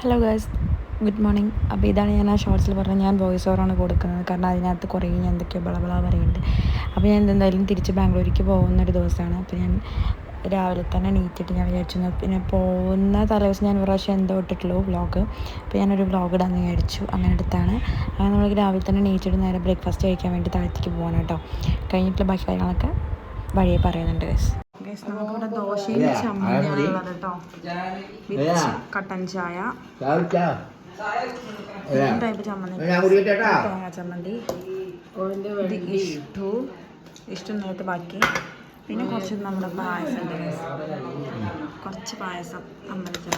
Hello guys, good morning. അപ്പോൾ ഇതാണ് ഞാൻ ആ ഷോർട്സിൽ പറഞ്ഞത്, ഞാൻ വോയിസ് ഓവറാണ് കൊടുക്കുന്നത്. കാരണം അതിനകത്ത് കുറേ ഞാൻ എന്തൊക്കെയോ ബളബള പറയുന്നുണ്ട്. അപ്പോൾ ഞാൻ എന്തായാലും തിരിച്ച് ബാംഗ്ലൂർക്ക് പോകുന്നൊരു ദിവസമാണ്. അപ്പോൾ ഞാൻ രാവിലെ തന്നെ എണീറ്റിട്ട് ഞാൻ വിചാരിച്ചു, പിന്നെ പോകുന്ന തലേദിവസം ഞാൻ ഒരു പ്രാവശ്യം എന്തോ ഇട്ടിട്ടുള്ളൂ വ്ളോഗ്. അപ്പോൾ ഞാനൊരു വ്ളോഗ് ഇടാമെന്ന് വിചാരിച്ചു, അങ്ങനെ എടുത്താണ്. അങ്ങനെ നമ്മൾ രാവിലെ തന്നെ എണീറ്റിട്ട് നേരെ ബ്രേക്ക്ഫാസ്റ്റ് കഴിക്കാൻ വേണ്ടി താഴത്തേക്ക് പോകാൻ കേട്ടോ. കഴിഞ്ഞിട്ടുള്ള ബാക്കി കാര്യങ്ങളൊക്കെ വഴിയെ പറയുന്നുണ്ട് ഗൈസ്. നമുക്കിവിടെ ദോശയും ചമ്മന്തിയാണ് ഉള്ളത് കേട്ടോ. വിച്ച് കട്ടൻ ചായ, ടൈപ്പ് ചമ്മന്തി, തേങ്ങ ചമ്മന്തി, ഇഷ്ടം നേരത്തെ ബാക്കി. പിന്നെ കുറച്ച് നമ്മുടെ പായസം ഉണ്ട് ഗൈസ്, കുറച്ച് പായസം അമ്പലത്തിൽ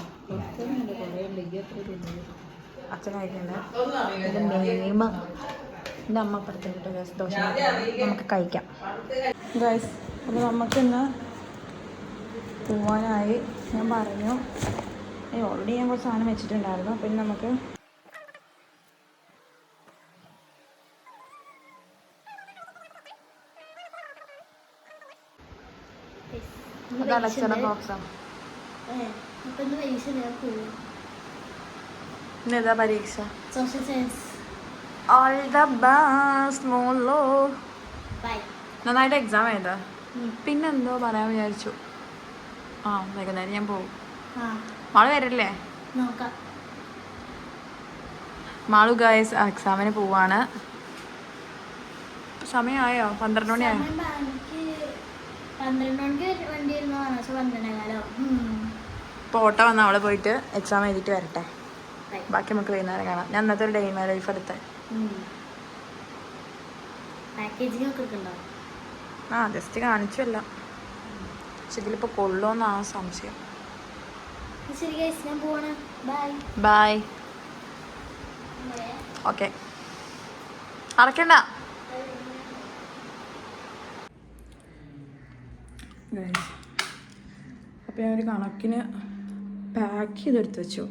അച്ഛൻ കഴിക്കുന്നുണ്ട്. ഇത് നെയ്മ എൻ്റെ അമ്മ അപ്പുറത്തേക്ക് ഗൈസ്. ദോശ നമുക്ക് കഴിക്കാം ഗൈസ്. അപ്പോൾ നമുക്കിന്ന് പോവാനായി. ഞാൻ പറഞ്ഞു ഓൾറെഡി ഞാൻ കുറച്ച് സാധനം വെച്ചിട്ടുണ്ടായിരുന്നു. പിന്നെ നമുക്ക് ഇന്നേതാ പരീക്ഷ? ഓൾ ദ ബെസ്റ്റ് മോളോ. നന്നായിട്ട് എക്സാം എഴുതാ. പിന്നെന്തോ പറയാൻ വിചാരിച്ചു. വൈകുന്നേരം ഞാൻ പോകും. മാള് വരില്ലേ? മാളു ഗൈസ് എക്സാമിന് പോവാണ്. സമയമായോ? 12 മണിയായോ? ഇപ്പോൾ ഓട്ടോ വന്ന് അവള് പോയിട്ട് എക്സാം എഴുതിയിട്ട് വരട്ടെ. ബാക്കി നമുക്ക് വൈകുന്നേരം കാണാം. ഞാൻ ഇന്നത്തെ ഒരു ഡേ ഇൻ മൈ ലൈഫ് എടുത്തേ. ജസ്റ്റ് കാണിച്ചല്ല. പക്ഷെ ഇതിലിപ്പോൾ കൊള്ളുമെന്നാണ് സംശയം. ബൈ. ഓക്കെ, അടക്കണ്ട. അപ്പോൾ ഞാൻ ഒരു കണക്കിന് പാക്ക് ചെയ്തെടുത്ത് വെച്ചു.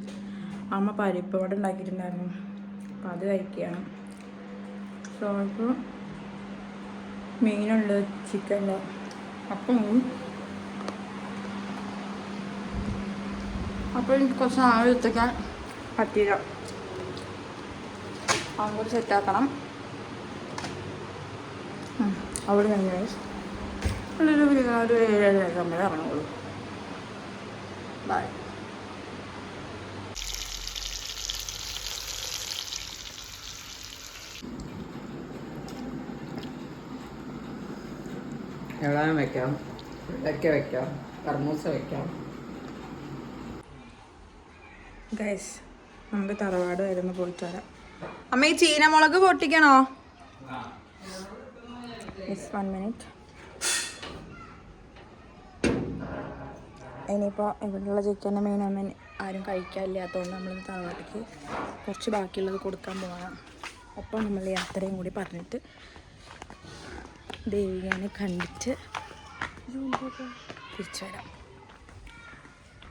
അമ്മ പരിപ്പ് വട ഉണ്ടാക്കിയിട്ടുണ്ടായിരുന്നു, അപ്പോൾ അത് കഴിക്കുകയാണ്. സോ ഇപ്പോൾ മീനുണ്ട്, ചിക്കനുണ്ട്. അപ്പം എനിക്ക് കുറച്ച് നാളെ എടുത്തേക്കാൻ പറ്റിയില്ല. അങ്ങോട്ട് സെറ്റാക്കണം. അവിടെ കഴിഞ്ഞ ഒരു 7-7 ഇറങ്ങുള്ളൂ. ബൈ. എളാൻ വെക്കാം, ഇടയ്ക്ക വെക്കാം, കർമൂസ വെക്കാം. ഗൈസ്, നമുക്ക് തറവാട് വരുന്ന പോയിട്ട് വരാം. അമ്മ ഈ ചീനമുളക് പൊട്ടിക്കണോ? 1 മിനിറ്റ്. ഇനിയിപ്പോൾ ഇവിടെയുള്ള ചിക്കൻ്റെ മീനൊന്നും ആരും കഴിക്കാനില്ലാത്തതുകൊണ്ട് നമ്മൾ തറവാട്ടിലേക്ക് കുറച്ച് ബാക്കിയുള്ളത് കൊടുക്കാൻ പോകണം. അപ്പം നമ്മൾ യാത്രയും കൂടി പറഞ്ഞിട്ട് ദേവികനെ കണ്ടിട്ട് തിരിച്ചു വരാം.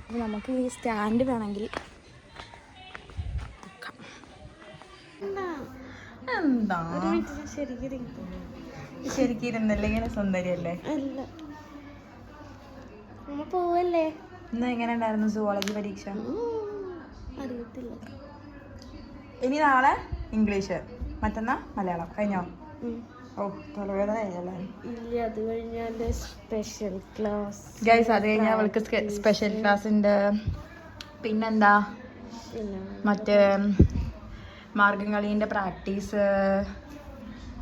അപ്പോൾ നമുക്ക് ഈ സ്റ്റാൻഡ് വേണമെങ്കിൽ എന്താ ശരിക്കും ഇരുന്നല്ലേ ഇങ്ങനെ സുന്ദരിയല്ലേ? പോവല്ലേ? ഇന്ന് എങ്ങനെ ഉണ്ടായിരുന്നു സുവോളജി പരീക്ഷ? അറിയത്തില്ല. ഇനി നാളെ ഇംഗ്ലീഷ്, മറ്റന്നാ മലയാളം. കഴിഞ്ഞോ? തലവേദന കഴിഞ്ഞല്ലേ? ഇല്ല, അത് കഴിഞ്ഞാൽ സ്പെഷ്യൽ ക്ലാസ്. ഗൈസ്, അത് കഴിഞ്ഞാൽ അവൾക്ക് സ്പെഷ്യൽ ക്ലാസ് ഉണ്ട്. പിന്നെന്താ, മറ്റേ മാർഗംകളീൻ്റെ പ്രാക്ടീസ്.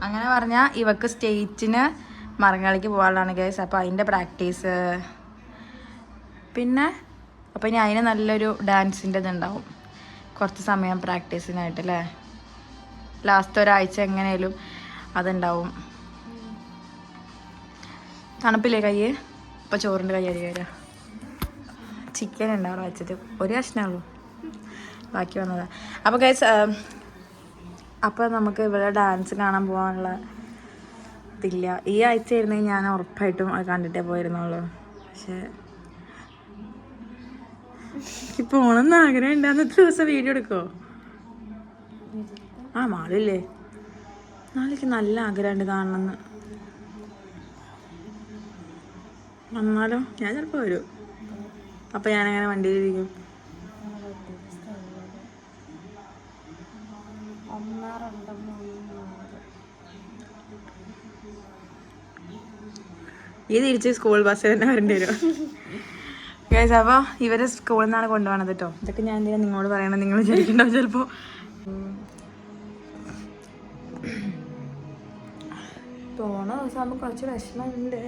അങ്ങനെ പറഞ്ഞാൽ ഇവക്ക് സ്റ്റേറ്റിന് മാർഗംകളിക്ക് പോകാനുള്ളതാണ് ഗൈസ്. അപ്പോൾ അതിൻ്റെ പ്രാക്ടീസ്. പിന്നെ അപ്പോൾ ഇനി അതിന് നല്ലൊരു ഡാൻസിൻ്റെ ഇതുണ്ടാവും, കുറച്ച് സമയം പ്രാക്ടീസിനായിട്ട് അല്ലേ. ലാസ്റ്റ് ഒരാഴ്ച എങ്ങനെയാലും അതുണ്ടാവും. തണുപ്പില്ലേ കൈ? ഇപ്പോൾ ചോറിൻ്റെ കൈ അരി വരാം. ചിക്കൻ ഉണ്ട് അവിടെ വെച്ചിട്ട്, ഒരു കഷ്ണമേ ഉള്ളൂ, ബാക്കി വന്നതാണ്. അപ്പോൾ ഗൈസ്, അപ്പോൾ നമുക്ക് ഇവിടെ ഡാൻസ് കാണാൻ പോകാനുള്ള ഇതില്ല. ഈ ആഴ്ച ആയിരുന്നെങ്കിൽ ഞാൻ ഉറപ്പായിട്ടും അത് കണ്ടിട്ടേ പോയിരുന്നുള്ളൂ. പക്ഷേ എനിക്ക് പോകണമെന്ന് ആഗ്രഹം ഉണ്ട്. അന്നത്തെ ദിവസം വീഡിയോ എടുക്കുമോ? മാളില്ലേ? നാളേക്ക് നല്ല ആഗ്രഹമുണ്ട് കാണണമെന്ന്. വന്നാലോ? ഞാൻ ചിലപ്പോൾ വരും. അപ്പോൾ ഞാനങ്ങനെ വണ്ടിയിലിരിക്കും. ഈ തിരിച്ച് സ്കൂൾ ബസ് തന്നെ വരേണ്ടി വരും. ഗൈസ്, അപ്പോൾ ഇവരെ സ്കൂളിൽ നിന്നാണ് കൊണ്ടുപോകണത് കേട്ടോ. ഇതൊക്കെ ഞാൻ എന്തിനാ നിങ്ങളോട് പറയണം, നിങ്ങൾ വിചാരിക്കണ്ടാവും ചിലപ്പോൾ. പോണ ദിവസമാകുമ്പോൾ കുറച്ച് വിഷമമുണ്ട്.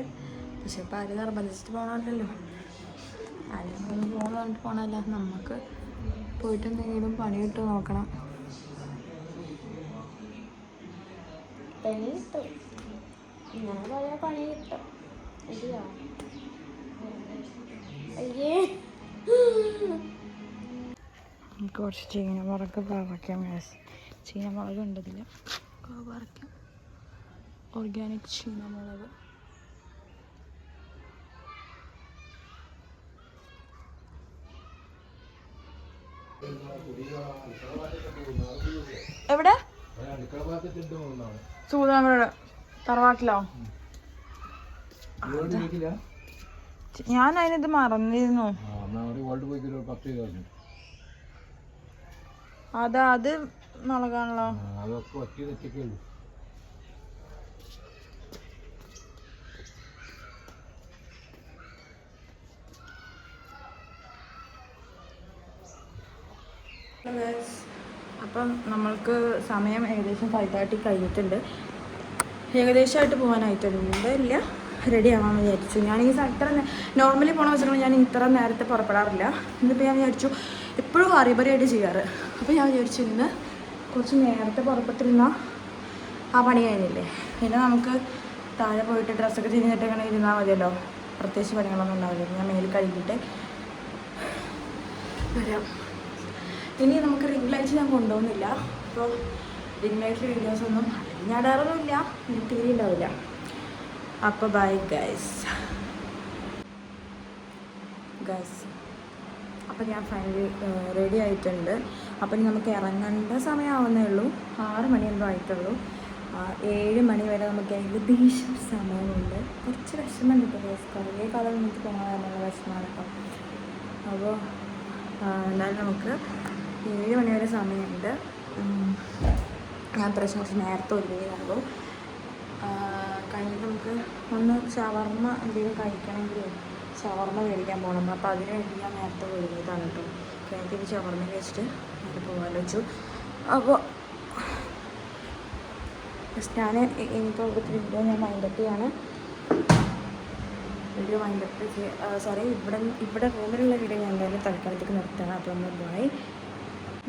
പക്ഷെ ഇപ്പം ആരും നിർബന്ധിച്ചിട്ട് പോകണമല്ലോ. ആരും പോകണം പോകണമല്ല, നമുക്ക് പോയിട്ട് എന്തെങ്കിലും പണി കിട്ടുമോ നോക്കണം. പണി കിട്ടും, ഇങ്ങനെ പോയാൽ പണി കിട്ടും. അയ്യേ, കുറച്ച് ചീനമുളക് പറിക്കാം. ചീനമുളക് ഉണ്ടതില്ല, പറിക്കാം. ഓർഗാനിക് ചീനമുളക്. എവിടെ? സൂതാമയുടെ തറവാട്ടിലോ? ഞാൻ അതിനിത് മറന്നിരുന്നു. അത് മുളകാണല്ലോ. അപ്പം നമ്മൾക്ക് സമയം ഏകദേശം 5:30 കഴിഞ്ഞിട്ടുണ്ട്. ഏകദേശമായിട്ട് പോകാനായിട്ടുണ്ട്. ഇല്ല, റെഡി ആവാൻ വിചാരിച്ചു. ഞാൻ ഈ ഇത്ര നോർമലി പോകണ വെച്ചിട്ടുണ്ടെങ്കിൽ ഞാൻ ഇത്ര നേരത്തെ പുറപ്പെടാറില്ല. ഇന്നിപ്പോൾ ഞാൻ വിചാരിച്ചു, എപ്പോഴും ഹറിബറിയായിട്ട് ചെയ്യാറ്. അപ്പോൾ ഞാൻ വിചാരിച്ചു ഇന്ന് കുറച്ച് നേരത്തെ പുറപ്പെട്ടിരുന്നാൽ ആ പണി കഴിഞ്ഞില്ലേ. പിന്നെ നമുക്ക് താഴെ പോയിട്ട് ഡ്രസ്സൊക്കെ ചെയ്തിട്ട് ഇങ്ങനെ ഇരുന്നാൽ മതിയല്ലോ. പ്രത്യേകിച്ച് പണികളൊന്നും ഉണ്ടാവില്ല. ഞാൻ മേലിൽ കഴുകിയിട്ട് വരാം. ഇനി നമുക്ക് റിംഗ് ലൈറ്റ് ഞാൻ കൊണ്ടുപോകുന്നില്ല. അപ്പോൾ റിംഗ് ലൈറ്റിൽ വീഡിയോസൊന്നും ഞാൻ ഇടാറൊന്നുമില്ല, എനിക്ക് തീരെ ഉണ്ടാവില്ല. അപ്പോൾ ബൈ ഗൈസ്. അപ്പോൾ ഞാൻ ഫൈനലി റെഡി ആയിട്ടുണ്ട്. അപ്പം ഇനി നമുക്ക് ഇറങ്ങേണ്ട സമയമാവുന്നേ ഉള്ളൂ. 6 മണി എന്തോ ആയിട്ടുള്ളൂ. 7 മണി വരെ നമുക്ക് ഏകദേശം സമയമുണ്ട്. കുറച്ച് വിഷമമുണ്ട് ഇപ്പോൾ ഗൈസ്. കുറേ കാലം നമുക്ക് പോകാനുള്ള വിഷമമാണ് കേട്ടോ. അപ്പോൾ എന്നാലും നമുക്ക് 7 മണി വരെ സമയമുണ്ട്. ഞാൻ കുറച്ച് നേരത്തെ ഒരുങ്ങിയതാകും. കഴിഞ്ഞിട്ട് നമുക്ക് ഒന്ന് ഷവർമ്മ എന്തെങ്കിലും കഴിക്കണമെങ്കിൽ ഷവർമ്മ മേടിക്കാൻ പോകണം. അപ്പോൾ അതിന് വേണ്ടി ഞാൻ നേരത്തെ ഒരുങ്ങിയതാണ് കേട്ടോ. കഴിഞ്ഞിട്ട് ഷവർമ്മ കഴിച്ചിട്ട് നേരെ പോകാൻ വെച്ചു. അപ്പോൾ ഞാൻ ഇനിയിപ്പോൾ വീഡിയോ ഞാൻ വൈൻഡപ്പ് ചെയ്യാണ്. വീഡിയോ വൈൻഡപ്പ് സോറി, ഇവിടെ റൂമിലുള്ള വീഡിയോ ഞാൻ എന്തായാലും തൽക്കാലത്തേക്ക് നിർത്തണം. അപ്പോൾ നമ്മൾ ബൈ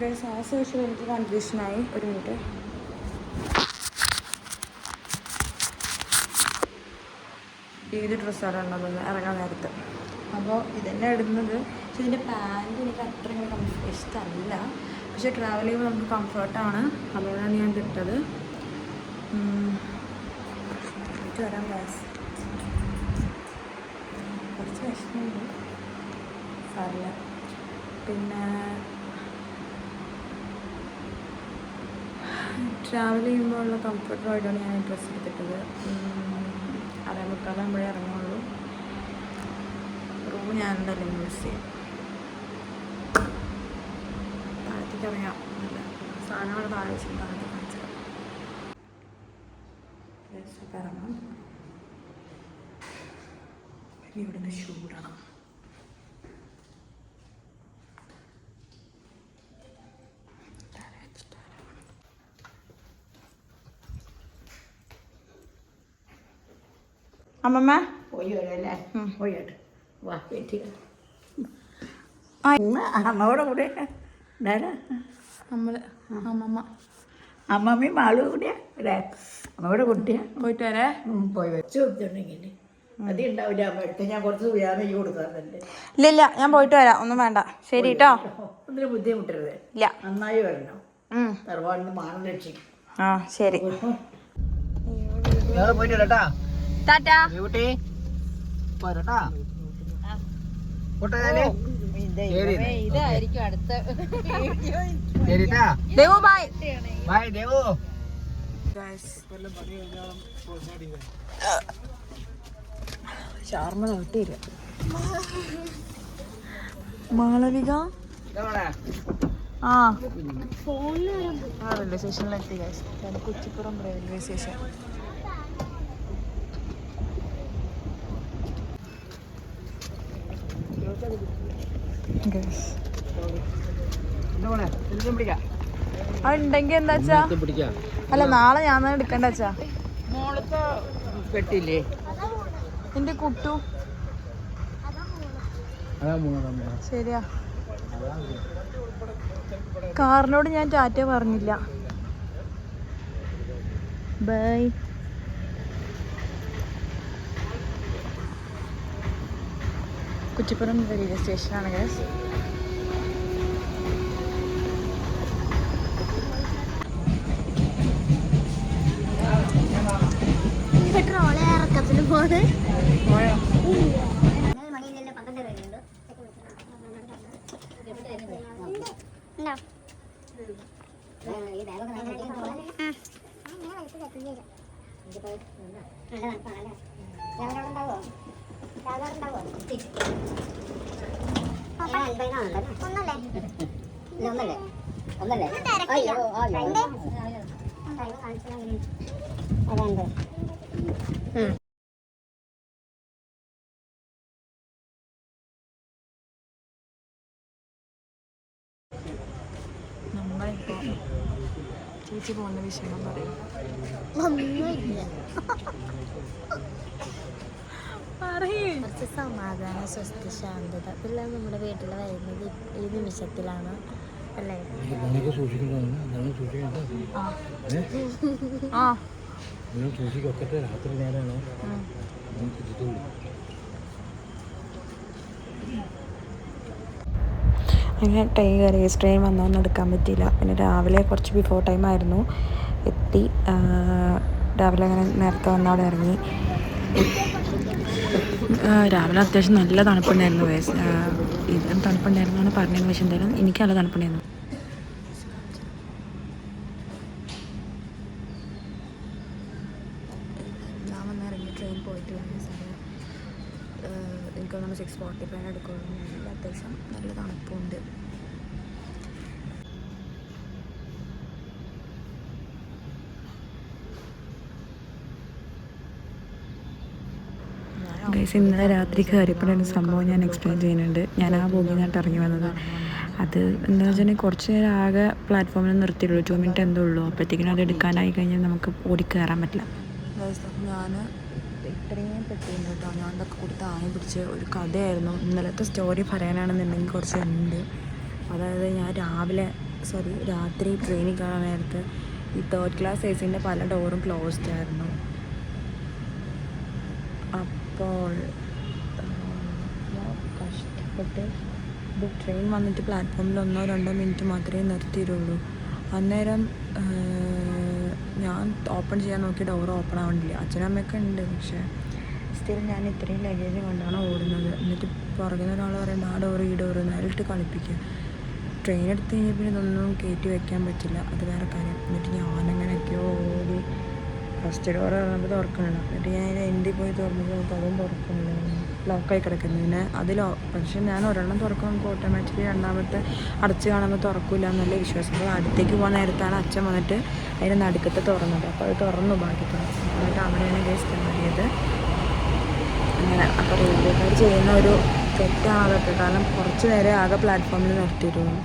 ഗൈസ്. ആ ശേഷം എനിക്ക് കൺഫ്യൂഷനായി. ഒരു മിനിറ്റ്. ഏത് ഡ്രസ്സാണ് ഉള്ളത് ഇറങ്ങാൻ നേരത്ത്. അപ്പോൾ ഇതന്നെ ഇടുന്നത്. പക്ഷെ ഇതിൻ്റെ പാൻറ്റ് എനിക്ക് അത്ര ഇഷ്ടമല്ല. പക്ഷെ ട്രാവൽ ചെയ്യുമ്പോൾ നമുക്ക് കംഫർട്ടാണ്. അതുകൊണ്ടാണ് ഞാൻ ഇട്ടത്. വരാം ഗൈസ്. കുറച്ച് വിഷമമുണ്ട്, സാറില്ല. പിന്നെ ട്രാവൽ ചെയ്യുമ്പോൾ ഉള്ള കംഫർട്ടായിട്ടാണ് ഞാൻ ഡ്രസ്സ് എടുത്തിട്ടത്. 6:45 ഇറങ്ങുള്ളൂ. റൂം ഞാൻ എന്തായാലും യൂസ് ചെയ്യും. താഴത്തേക്ക് ഇറങ്ങാം. നല്ല സാധനങ്ങൾ താഴെ വെച്ചിട്ട് താഴത്തേക്ക് കാണിച്ചത് ഇറങ്ങാം. ഇവിടുന്ന് ഷൂടാണ്. അമ്മമ്മ പോയി വരല്ലേ? പോയിട്ട് വാ വീട്ടിൽ. ആ അമ്മയുടെ കൂടെ നമ്മൾ അമ്മമ്മ അമ്മമ്മയും ആളും കൂടിയാ അല്ലേ? അമ്മയുടെ കുട്ടിയാ. പോയിട്ട് വരെ പോയി വെച്ച് കൊടുത്തിട്ടുണ്ടെങ്കിൽ അത് ഉണ്ടാവില്ല. അമ്മ എടുത്ത് ഞാൻ കുറച്ച് വ്യാമ കൊടുക്കാറുണ്ട്. ഇല്ല, ഞാൻ പോയിട്ട് വരാം. ഒന്നും വേണ്ട. ശരി കേട്ടോ. ഒന്നിനും ബുദ്ധിമുട്ടരുത്. ഇല്ല, നന്നായി വരണം. തറവാടിന് മാനം രക്ഷിക്കും. ആ ശരി. പോയിട്ട് വരട്ടാ. ടാറ്റാ. കുട്ടി പോരട്ടാ. ഇതായിരിക്കും അടുത്ത ദേവു ബൈ. ബൈ ദേവു. ഷാർമ നോട്ടിയില്ല. മാളവിക ആ ഫോണിൽ വരാൻ റെയിൽവേ സ്റ്റേഷനിലെത്തി ഗൈസ്. Kuttippuram railway station. അതുണ്ടെങ്കി എന്താ വെച്ചാ, അല്ല നാളെ ഞാൻ തന്നെ എടുക്കണ്ട വെച്ചാ. മോളത്തെ പെട്ടില്ലേ എന്റെ കുട്ടു ശരിയാ. കാറിനോട് ഞാൻ ടാറ്റ പറഞ്ഞില്ല. ബൈ. കുറ്റിപ്പുറം റെയിൽവേ സ്റ്റേഷനാണ് ഗൈസ്. ട്രോള് ഇറക്കത്തിന് പോണ്. നമ്മളിപ്പോ ചേച്ചി പോകുന്ന വിഷയം പറയും. ഒന്നുമില്ല. പറയും. കുറച്ച് സമാധാനം, സ്വസ്ഥ, ശാന്തത ഇതെല്ലാം നമ്മുടെ വീട്ടിൽ വരുന്നത് ഈ നിമിഷത്തിലാണ് അല്ലേ? രാത്രി നേരമാണ് അങ്ങനെ ട്രെയിൻ വന്നൊന്നും എടുക്കാൻ പറ്റിയില്ല. പിന്നെ രാവിലെ കുറച്ച് ബിഫോർ ടൈം ആയിരുന്നു എത്തി. രാവിലെ അങ്ങനെ നേരത്തെ വന്ന് അവിടെ ഇറങ്ങി. രാവിലെ അത്യാവശ്യം നല്ല തണുപ്പുണ്ടായിരുന്നു. ഇതിലും തണുപ്പുണ്ടായിരുന്നാണ് പറഞ്ഞത്. പക്ഷെ എന്തായാലും എനിക്ക് നല്ല തണുപ്പുണ്ടായിരുന്നു. ഞാൻ വന്ന് ഇറങ്ങി ട്രെയിൻ പോയിട്ട് എനിക്ക് തോന്നുന്നു 6:45 എടുക്കുള്ളൂ. അത്യാവശ്യം നല്ല തണുപ്പുണ്ട്. ഗൈസ്, ഇന്നലെ രാത്രി കയറിയപ്പോഴൊരു സംഭവം ഞാൻ എക്സ്പ്ലെയിൻ ചെയ്യുന്നുണ്ട്. ഞാൻ ആ ബോഗിനായിട്ട് ഇറങ്ങി വന്നത്. അത് എന്താണെന്ന് വെച്ചിട്ടുണ്ടെങ്കിൽ കുറച്ച് നേരം ആകെ പ്ലാറ്റ്ഫോമിൽ നിർത്തിയുള്ളൂ. 2 മിനിറ്റ് എന്തോ ഉള്ളൂ. അപ്പോഴത്തേക്കിനും അത് എടുക്കാനായി കഴിഞ്ഞാൽ നമുക്ക് ഓടിക്കയറാൻ പറ്റില്ല. ഞാൻ ഇത്രയും പെട്ടിട്ടുണ്ട് കേട്ടോ. ഞാൻ അതൊക്കെ കൊടുത്ത് ആയി പിടിച്ച് ഒരു കഥയായിരുന്നു. ഇന്നലത്തെ സ്റ്റോറി പറയാനാണെന്നുണ്ടെങ്കിൽ കുറച്ച് ഉണ്ട്. അതായത് ഞാൻ രാത്രി ട്രെയിനിൽ കയറാൻ നേരത്ത് ഈ 3rd ക്ലാസ് AC-ൻ്റെ പല ഡോറും ക്ലോസ്ഡ് ആയിരുന്നു. അപ്പോൾ കഷ്ടപ്പെട്ട് ട്രെയിൻ വന്നിട്ട് പ്ലാറ്റ്ഫോമിൽ 1-2 മിനിറ്റ് മാത്രമേ നിർത്തിയിട്ടുള്ളൂ. അന്നേരം ഞാൻ ഓപ്പൺ ചെയ്യാൻ നോക്കി ഡോർ ഓപ്പൺ ആവണില്ല. അച്ഛനും അമ്മയൊക്കെ ഉണ്ട്. പക്ഷേ സ്റ്റിൽ ഞാൻ ഇത്രയും ലഗേജ് കൊണ്ടാണ് ഓടുന്നത്. എന്നിട്ട് പുറകിൽ ഒരാൾ പറയുന്നത് ആ ഡോറ് ഈ ഡോറ് നേരിട്ട് കളിപ്പിക്കുക. ട്രെയിൻ എടുത്ത് കഴിഞ്ഞാൽ പിന്നെ ഇതൊന്നും കയറ്റി വയ്ക്കാൻ പറ്റില്ല. അത് വേറെ കാര്യം. എന്നിട്ട് ഞാനങ്ങനെയൊക്കെയോ ഓടി ഫസ്റ്റ് ഡോർ നമുക്ക് തുറക്കണില്ല. എന്നിട്ട് ഞാൻ എൻ്റെ പോയി തുറന്നപ്പോൾ നമുക്ക് അതും തുറക്കണില്ല. ലോക്കായി കിടക്കുന്നു. പിന്നെ പക്ഷേ ഞാൻ ഒരെണ്ണം തുറക്കും, നമുക്ക് ഓട്ടോമാറ്റിക്കലി രണ്ടാമത്തെ അടച്ച് കാണുമ്പോൾ തുറക്കില്ല എന്നുള്ള വിശ്വാസം. അപ്പോൾ അടുത്തേക്ക് പോകാൻ നേരത്താണ് അച്ഛൻ വന്നിട്ട് അതിൻ്റെ നടുക്കത്തെ തുറന്നത്. അപ്പോൾ അത് തുറന്നു ഭാഗ്യത്തിന്. എന്നിട്ട് അവിടെയാണ് കേസ് കയറിയത്. അങ്ങനെ അപ്പോൾ റെയിൽവേക്കാർ ചെയ്യുന്ന ഒരു തെറ്റാണ് അതൊക്കെ. കാരണം കുറച്ച് നേരം ആകെ പ്ലാറ്റ്ഫോമിൽ നിർത്തിയിട്ടുള്ളൂ.